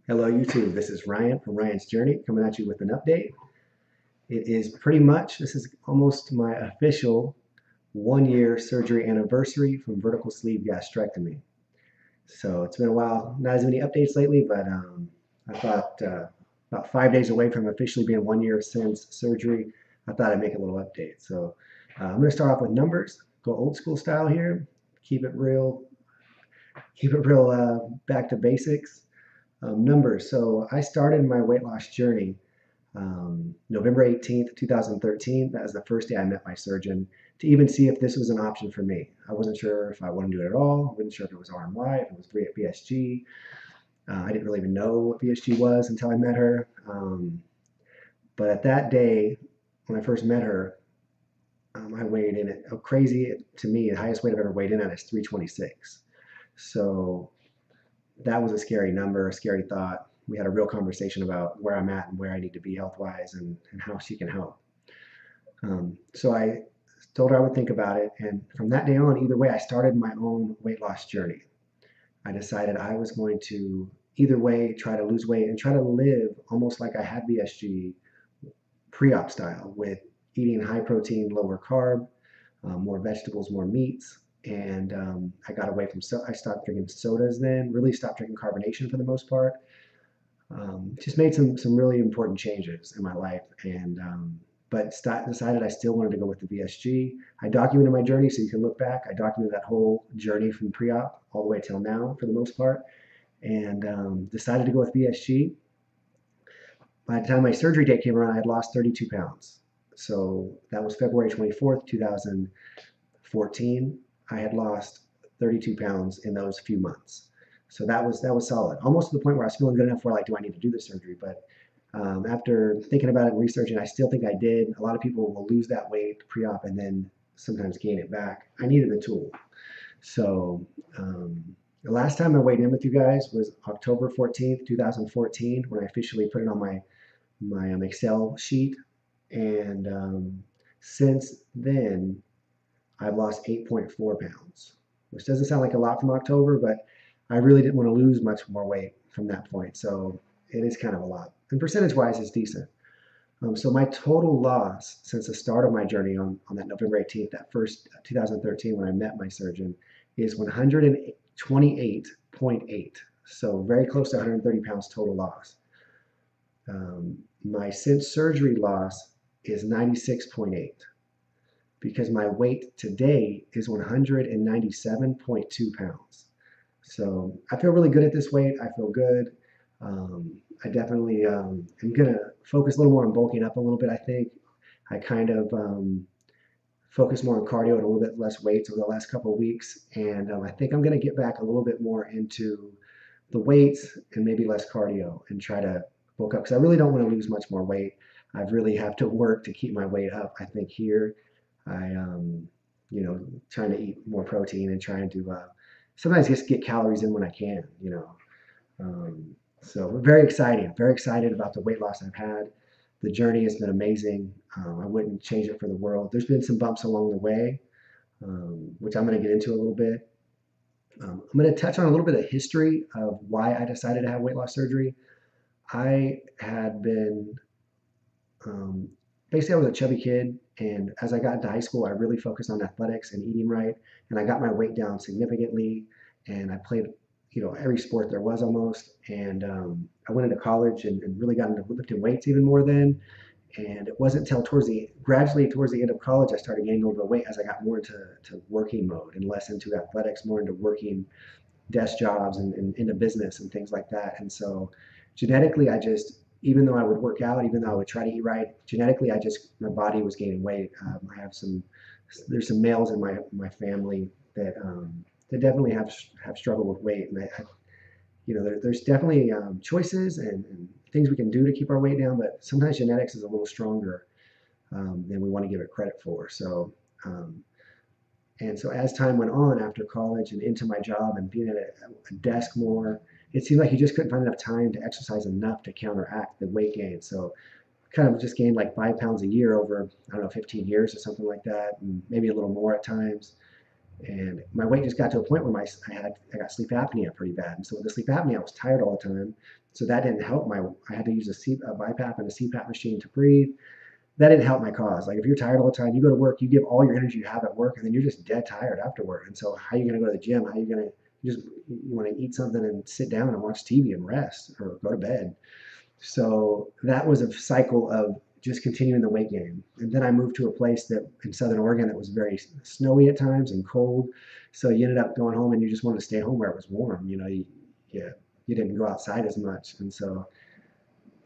Hello YouTube, this is Ryan from Ryan's Journey coming at you with an update. It is pretty much, this is almost my official 1 year surgery anniversary from vertical sleeve gastrectomy. So it's been a while, not as many updates lately, but I thought about 5 days away from officially being 1 year since surgery, I thought I'd make a little update. So I'm going to start off with numbers, go old school style here, keep it real back to basics. Numbers. So I started my weight loss journey November 18th, 2013. That was the first day I met my surgeon to even see if this was an option for me. I wasn't sure if I wanted to do it at all. I wasn't sure if it was RNY, if it was VSG. I didn't really even know what VSG was until I met her. But at that day, when I first met her, I weighed in at crazy, to me, the highest weight I've ever weighed in at is 326. So that was a scary number, a scary thought. We had a real conversation about where I'm at and where I need to be health-wise and how she can help. So I told her I would think about it. And from that day on, either way, I started my own weight loss journey. I decided I was going to either way try to lose weight and try to live almost like I had VSG pre-op style, with eating high protein, lower carb, more vegetables, more meats. And I got away from, I stopped drinking sodas then, really stopped drinking carbonation for the most part. Just made some really important changes in my life, and but decided I still wanted to go with the VSG. I documented my journey so you can look back. I documented that whole journey from pre-op all the way till now for the most part, and decided to go with VSG. By the time my surgery date came around, I had lost 32 pounds. So that was February 24th, 2014. I had lost 32 pounds in those few months. So that was solid. Almost to the point where I was feeling good enough where, like, do I need to do the surgery? But after thinking about it and researching, I still think I did. A lot of people will lose that weight pre-op and then sometimes gain it back. I needed the tool. So the last time I weighed in with you guys was October 14th, 2014, when I officially put it on my Excel sheet. And since then, I've lost 8.4 pounds, which doesn't sound like a lot from October, but I really didn't want to lose much more weight from that point. So it is kind of a lot. And percentage-wise, it's decent. So my total loss since the start of my journey on that November 18th, that first 2013 when I met my surgeon, is 128.8. So very close to 130 pounds total loss. My since surgery loss is 96.8. because my weight today is 197.2 pounds. So I feel really good at this weight. I feel good. I definitely am going to focus a little more on bulking up a little bit, I think. I kind of focus more on cardio and a little bit less weights over the last couple of weeks. And I think I'm going to get back a little bit more into the weights and maybe less cardio and try to bulk up, because I really don't want to lose much more weight. I really have to work to keep my weight up, I think, here. Trying to eat more protein and trying to sometimes just get calories in when I can, So very excited about the weight loss I've had. The journey has been amazing. I wouldn't change it for the world. There's been some bumps along the way, which I'm going to get into a little bit. I'm going to touch on a little bit of history of why I decided to have weight loss surgery. I had been, basically I was a chubby kid, and as I got into high school, I really focused on athletics and eating right, and I got my weight down significantly, and I played, every sport there was almost, and I went into college and really got into lifting weights even more then, and it wasn't until gradually towards the end of college, I started gaining a little bit of weight as I got more into working mode and less into athletics, more into working desk jobs and into business and things like that. And so genetically, even though I would work out, even though I would try to eat right, genetically, my body was gaining weight. There's some males in my family that definitely have struggled with weight. And there's definitely choices and things we can do to keep our weight down, but sometimes genetics is a little stronger than we want to give it credit for. So, and so as time went on after college and into my job and being at a desk more, it seemed like you just couldn't find enough time to exercise enough to counteract the weight gain. So kind of just gained like 5 pounds a year over, 15 years or something like that, and maybe a little more at times. And my weight just got to a point where I got sleep apnea pretty bad. And so with the sleep apnea, I was tired all the time. So that didn't help I had to use a BiPAP and a CPAP machine to breathe. That didn't help my cause. Like if you're tired all the time, you go to work, you give all your energy you have at work, and then you're just dead tired afterward. And so how are you going to go to the gym? How are you going to you want to eat something and sit down and watch TV and rest or go to bed? So that was a cycle of just continuing the weight gain. And then I moved to a place that in Southern Oregon that was very snowy at times and cold. So you ended up going home and you just wanted to stay home where it was warm. You didn't go outside as much. And so,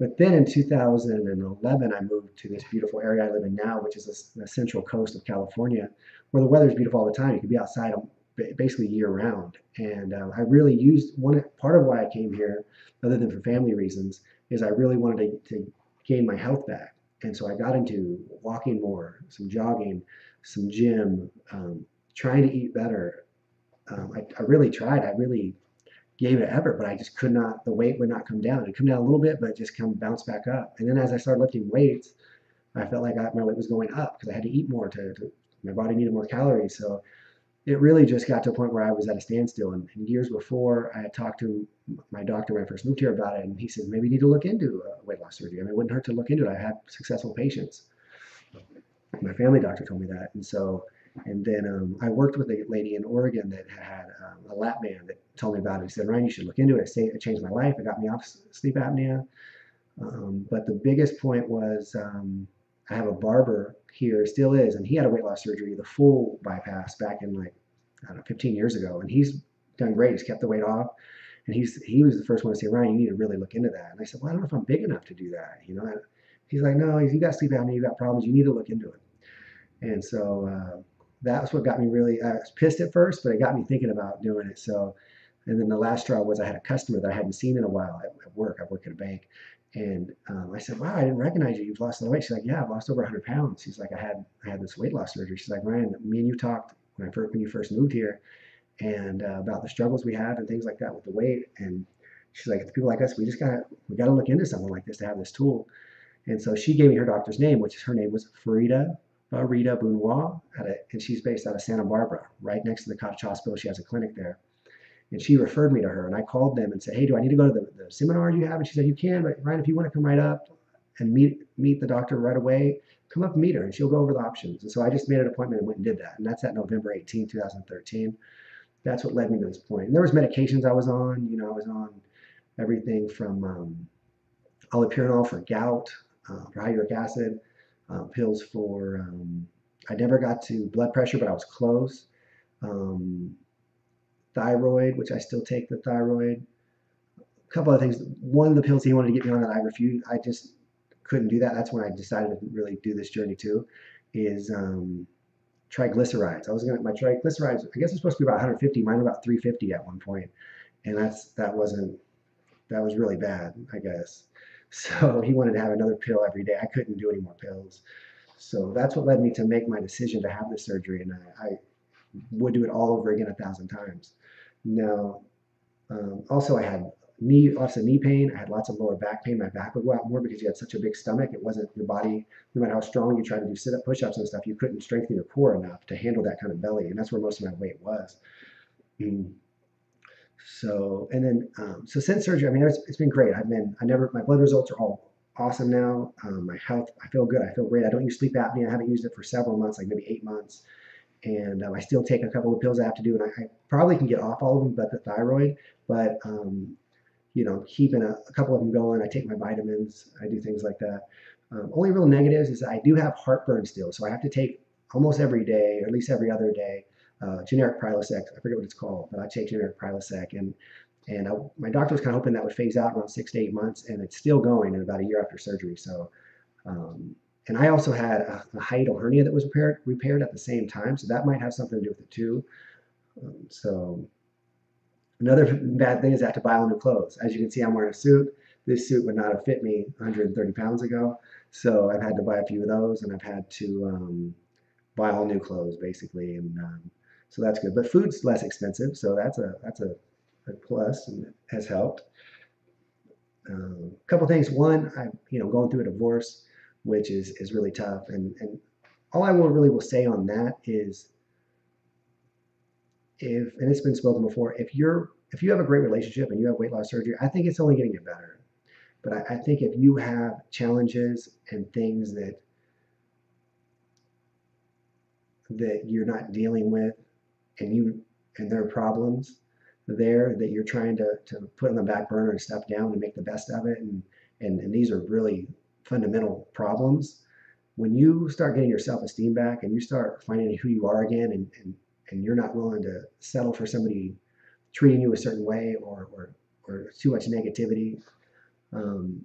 but then in 2011, I moved to this beautiful area I live in now, which is the central coast of California, where the weather's beautiful all the time. You can be outside basically year round. And I really used part of why I came here, other than for family reasons, is I really wanted to gain my health back. And so I got into walking more, some jogging, some gym, trying to eat better. I really tried. I really gave it an effort, but I just could not, the weight would not come down. It'd come down a little bit, but just bounce back up. And then as I started lifting weights, I felt like my weight was going up because I had to eat more my body needed more calories. So it really just got to a point where I was at a standstill. And years before, I had talked to my doctor when I first moved here about it, and he said, maybe you need to look into weight loss surgery. I mean, it wouldn't hurt to look into it. I had successful patients. My family doctor told me that. And so, and then I worked with a lady in Oregon that had a lap band that told me about it. He said, Ryan, you should look into it. It changed my life. It got me off sleep apnea. But the biggest point was I have a barber here, still is, and he had a weight loss surgery, the full bypass back in like, I don't know, 15 years ago. And he's done great. He's kept the weight off. And he was the first one to say, Ryan, you need to really look into that. And I said, well, I don't know if I'm big enough to do that. He's like, no, you got sleep apnea, you got problems, you need to look into it. And so that's what got me really, I was pissed at first, but it got me thinking about doing it. So, and then the last straw was I had a customer that I hadn't seen in a while at work. I work at a bank. And I said, wow, I didn't recognize you. You've lost a lot of weight. She's like, yeah, I've lost over 100 pounds. She's like, I had this weight loss surgery. She's like, Ryan, me and you talked when you first moved here, and about the struggles we have and things like that with the weight. And she's like, people like us, we gotta look into something like this to have this tool. And so she gave me her doctor's name, her name was Farida Bounois, and she's based out of Santa Barbara, right next to the Cottage Hospital. She has a clinic there. And she referred me to her, and I called them and said, hey, do I need to go to the seminar you have? And she said, you can, but Ryan, if you want to come right up and meet the doctor right away, come up and meet her, and she'll go over the options. And so I just made an appointment and went and did that. And that's at November 18, 2013. That's what led me to this point. And there was medications I was on. I was on everything from allopurinol for gout, for high uric acid, pills for, I never got to blood pressure, but I was close. Thyroid, which I still take the thyroid. A couple of things. One of the pills he wanted to get me on that I refused. I just couldn't do that. That's when I decided to really do this journey too, is triglycerides. My triglycerides, I guess it's supposed to be about 150. Mine were about 350 at one point. And that was really bad, I guess. So he wanted to have another pill every day. I couldn't do any more pills. So that's what led me to make my decision to have this surgery. And I would do it all over again 1,000 times. Now, also I had lots of knee pain. I had lots of lower back pain. My back would go out more because you had such a big stomach. It wasn't your body, no matter how strong you tried to do sit-up, push-ups and stuff, you couldn't strengthen your core enough to handle that kind of belly. And that's where most of my weight was. So, and then, so since surgery, I mean, it's been great. My blood results are all awesome now. My health, I feel good. I feel great. I don't use sleep apnea. I haven't used it for several months, like maybe 8 months. And I still take a couple of pills I have to do, and I probably can get off all of them but the thyroid. But, keeping a couple of them going, I take my vitamins, I do things like that. Only real negatives is I do have heartburn still, so I have to take almost every day, or at least every other day, generic Prilosec. I forget what it's called, but I take generic Prilosec. And my doctor was kind of hoping that would phase out around 6 to 8 months, and it's still going in about a year after surgery. So, and I also had a hiatal hernia that was repaired at the same time, so that might have something to do with it too. So another bad thing is I have to buy all new clothes. As you can see, I'm wearing a suit. This suit would not have fit me 130 pounds ago, so I've had to buy a few of those, and I've had to buy all new clothes basically, and so that's good. But food's less expensive, so that's a plus, and it has helped. A couple things. One, I'm going through a divorce, which is really tough, and all I will say on that is and it's been spoken before, if you have a great relationship and you have weight loss surgery, I think it's only going to get better. But I think if you have challenges and things that you're not dealing with, and there are problems there that you're trying to put on the back burner and stuff down and make the best of it, and these are really fundamental problems. When you start getting your self-esteem back and you start finding who you are again, and you're not willing to settle for somebody treating you a certain way, or too much negativity, um,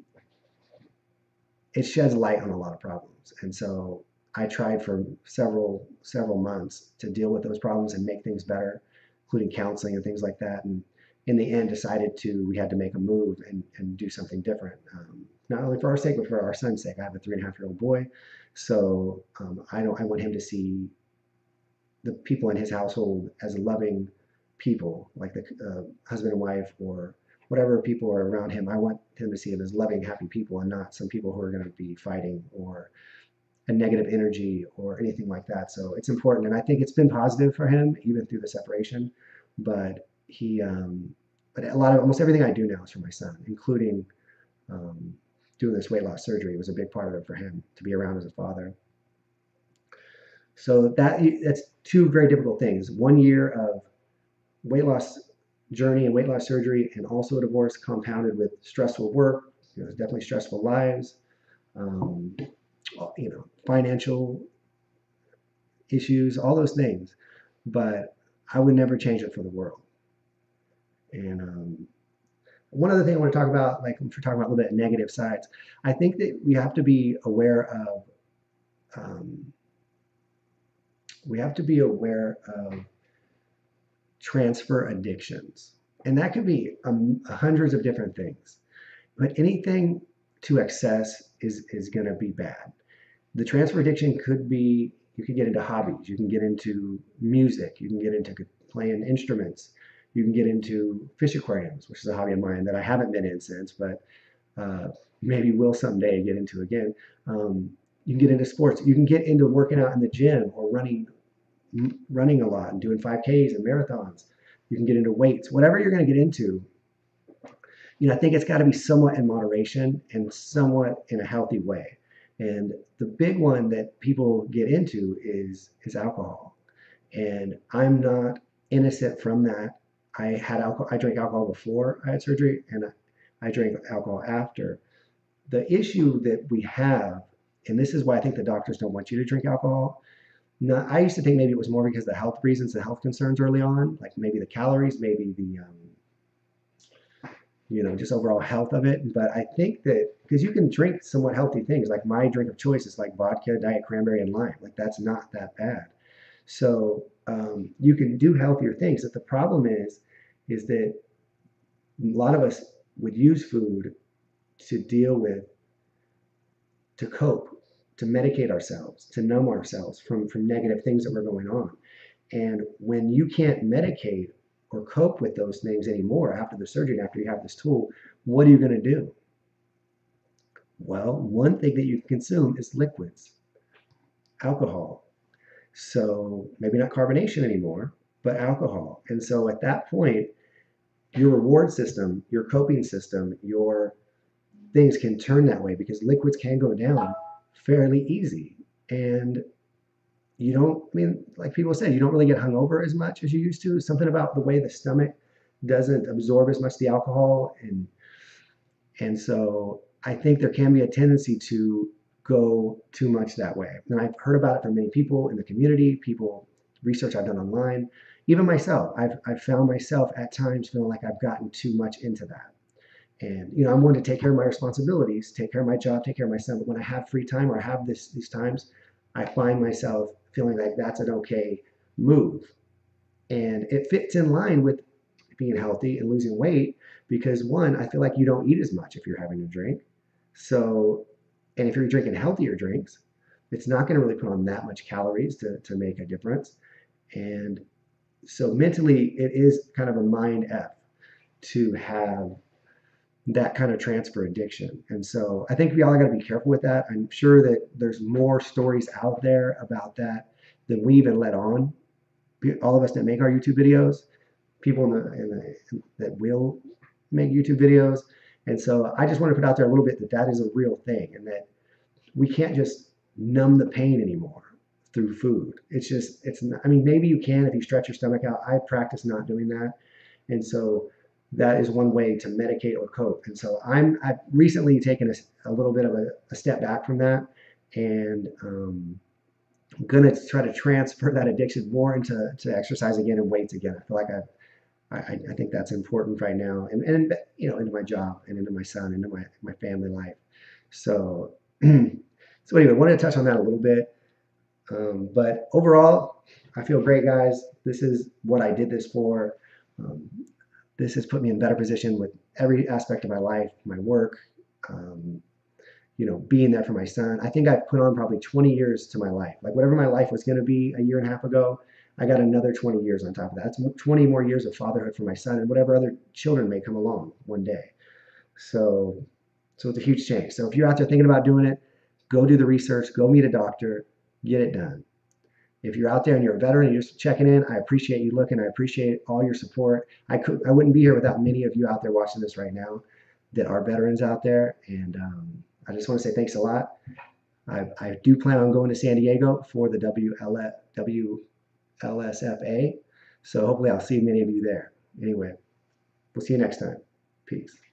it sheds light on a lot of problems. And so I tried for several months to deal with those problems and make things better, including counseling and things like that. And in the end, decided we had to make a move and do something different. Not only for our sake, but for our son's sake. I have a 3.5-year-old boy, so I want him to see the people in his household as loving people, like the husband and wife, or whatever people are around him. I want him to see them as loving, happy people, and not some people who are going to be fighting or a negative energy or anything like that. So it's important, and I think it's been positive for him even through the separation. But but almost everything I do now is for my son, including doing this weight loss surgery. It was a big part of it for him to be around as a father. So that's two very difficult things. 1 year of weight loss journey and weight loss surgery, and also a divorce compounded with stressful work. Definitely stressful lives. Financial issues, all those things. But I would never change it for the world. And one other thing I want to talk about, like if we're talking about a little bit of negative sides, I think that we have to be aware of transfer addictions. And that could be hundreds of different things. But anything to excess is going to be bad. The transfer addiction could be, you can get into hobbies, you can get into music, you can get into playing instruments, you can get into fish aquariums, which is a hobby of mine that I haven't been in since, but maybe will someday get into again. You can get into sports, you can get into working out in the gym or running a lot and doing 5Ks and marathons. You can get into weights, whatever you're going to get into. I think it's got to be somewhat in moderation and somewhat in a healthy way. And the big one that people get into is alcohol. And I'm not innocent from that. I drank alcohol before I had surgery, and I drank alcohol after. The issue that we have, and this is why I think the doctors don't want you to drink alcohol. Now, I used to think maybe it was more because of the health reasons, the health concerns early on, like maybe the calories, maybe the just overall health of it. But I think that because you can drink somewhat healthy things, like my drink of choice is like vodka, diet cranberry, and lime. Like that's not that bad. So you can do healthier things. But the problem is that a lot of us would use food to cope, to medicate ourselves, to numb ourselves from negative things that were going on. And when you can't medicate or cope with those things anymore after the surgery, after you have this tool, what are you going to do? Well, one thing that you can consume is liquids, alcohol. So maybe not carbonation anymore, but alcohol. And so at that point, your reward system, your coping system, your things can turn that way because liquids can go down fairly easy. And like people said, you don't really get hungover as much as you used to. Something about the way the stomach doesn't absorb as much of the alcohol. And so I think there can be a tendency to go too much that way. And I've heard about it from many people in the community, research I've done online, even myself. I've found myself at times feeling like I've gotten too much into that. And, I'm wanting to take care of my responsibilities, take care of my job, take care of my son. But when I have free time or I have these times, I find myself feeling like that's an okay move. And it fits in line with being healthy and losing weight because, one, I feel like you don't eat as much if you're having a drink. So, and if you're drinking healthier drinks, it's not going to really put on that much calories to make a difference. And so mentally, it is kind of a mind F to have that kind of transfer addiction. And so I think we all got to be careful with that. I'm sure that there's more stories out there about that than we even let on. all of us that make our YouTube videos, people that will make YouTube videos. And so I just want to put out there a little bit that that is a real thing, and that we can't just numb the pain anymore through food. It's not, I mean, maybe you can if you stretch your stomach out. I practice not doing that. And so that is one way to medicate or cope. And so I've recently taken a little bit of a step back from that, and I'm gonna try to transfer that addiction more into exercise again and weights again. I feel like I think that's important right now, and into my job and into my son, into my family life. So so anyway, I wanted to touch on that a little bit. But overall, I feel great, guys. This is what I did this for. Um, this has put me in a better position with every aspect of my life, my work, um, being there for my son. I think I've put on probably 20 years to my life. Like whatever my life was going to be a year and a half ago, I got another 20 years on top of that. That's 20 more years of fatherhood for my son and whatever other children may come along one day. So, so it's a huge change. So if you're out there thinking about doing it, go do the research, go meet a doctor, get it done. If you're out there and you're a veteran and you're just checking in, I appreciate you looking. I appreciate all your support. I wouldn't be here without many of you out there watching this right now that are veterans out there. And I just want to say thanks a lot. I do plan on going to San Diego for the WLSFA. So hopefully I'll see many of you there. Anyway, we'll see you next time. Peace.